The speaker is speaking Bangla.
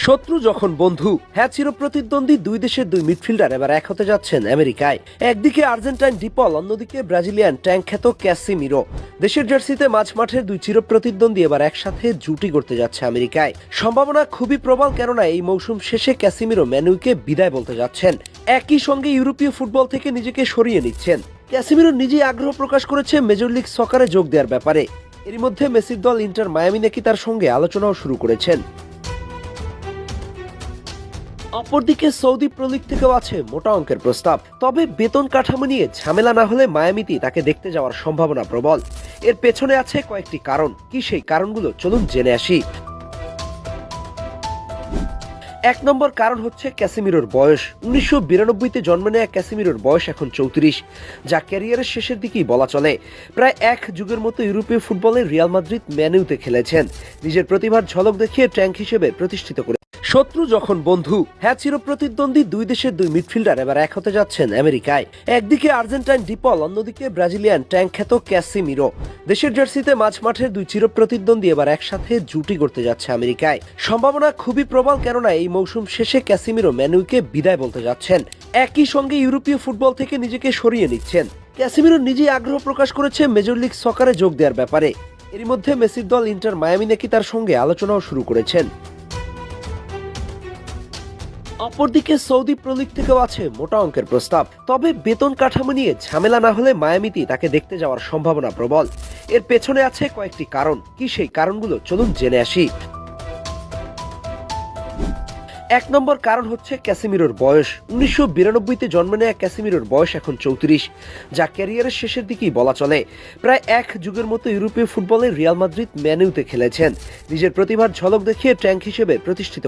শত্রু যখন বন্ধু, হ্যাঁ চিরপ্রতিদ্বন্দ্বী দুই দেশের দুই মিডফিল্ডার এবার এক হতে যাচ্ছেন আমেরিকায়। একদিকে আর্জেন্টাইন ডিপল, অন্যদিকে ব্রাজিলিয়ান ট্যাঙ্ক খ্যাত ক্যাসিমিরো। দেশের জার্সিতে মাঝ মাঠের দুই চিরপ্রতিদ্বন্দ্বী এবার একসাথে জুটি করতে যাচ্ছে আমেরিকায়। সম্ভাবনা খুবই প্রবল, কেননা এই মৌসুম শেষে ক্যাসিমিরো ম্যানুকে বিদায় বলতে যাচ্ছেন। একই সঙ্গে ইউরোপীয় ফুটবল থেকে নিজেকে সরিয়ে নিচ্ছেন। ক্যাসিমিরো নিজেই আগ্রহ প্রকাশ করেছে মেজর লিগ সকারে যোগ দেওয়ার ব্যাপারে। এরই মধ্যে মেসির দল ইন্টার মায়ামি নাকি তার সঙ্গে আলোচনাও শুরু করেছেন। অপরদিকে সৌদি প্রো লিগ থেকেও আছে মোটা অঙ্কের প্রস্তাব। তবে বেতন কাঠামো নিয়ে ঝামেলা না হলে মায়ামিতে তাকে দেখতে যাওয়ার সম্ভাবনা প্রবল। এর পেছনে আছে কয়েকটি কারণ। কি সেই কারণগুলো চলুন জেনে আসি। এক নম্বর কারণ হচ্ছে ক্যাসিমিরোর বয়স। 1992-তে জন্ম নেয়া ক্যাসিমিরোর বয়স এখন 34, যা ক্যারিয়ারের শেষের দিকেই বলা চলে। প্রায় এক যুগের মতো ইউরোপীয় ফুটবলে রিয়াল মাদ্রিদ, ম্যানুতে খেলেছেন। নিজের প্রতিভার ঝলক দেখিয়ে ট্যাঙ্ক হিসেবে প্রতিষ্ঠিত করে। শত্রু যখন বন্ধু, হ্যাঁ চিরপ্রতিদ্বন্দ্বী দুই দেশের দুই মিডফিল্ডার এবার এক হতে যাচ্ছেন আমেরিকায়। একদিকে আর্জেন্টাইন ডিপল, অন্যদিকে ব্রাজিলিয়ান ট্যাঙ্ক খ্যাত ক্যাসিমিরো। দেশের জার্সিতে মাঝ মাঠের দুই চিরপ্রতিদ্বন্দ্বী এবার একসাথে জুটি করতে যাচ্ছে আমেরিকায়। সম্ভাবনা খুবই প্রবল, কেননা এই মৌসুম শেষে ক্যাসিমিরো ম্যানুকে বিদায় বলতে যাচ্ছেন। একই সঙ্গে ইউরোপীয় ফুটবল থেকে নিজেকে সরিয়ে নিচ্ছেন। ক্যাসিমিরো নিজেই আগ্রহ প্রকাশ করেছে মেজর লিগ সকারে যোগ দেওয়ার ব্যাপারে। এরই মধ্যে মেসির দল ইন্টার মায়ামি নাকি তার সঙ্গে আলোচনাও শুরু করেছেন। অপরদিকে সৌদি প্রো লিগ থেকেও আছে মোটা অঙ্কের প্রস্তাব। তবে বেতন কাঠামো নিয়ে ঝামেলা না হলে মায়ামিতে তাকে দেখতে যাওয়ার সম্ভাবনা প্রবল। এর পেছনে আছে কয়েকটি কারণ। কি সেই কারণগুলো চলুন জেনে আসি। এক নম্বর কারণ হচ্ছে ক্যাসিমিরোর বয়স। 1992-তে জন্ম নেয়া ক্যাসিমিরোর বয়স এখন 34, যা ক্যারিয়ারের শেষের দিকেই বলা চলে। প্রায় এক যুগের মতো ইউরোপীয় ফুটবলে রিয়াল মাদ্রিদ, ম্যানুতে খেলেছেন। নিজের প্রতিভার ঝলক দেখিয়ে ট্যাঙ্ক হিসেবে প্রতিষ্ঠিত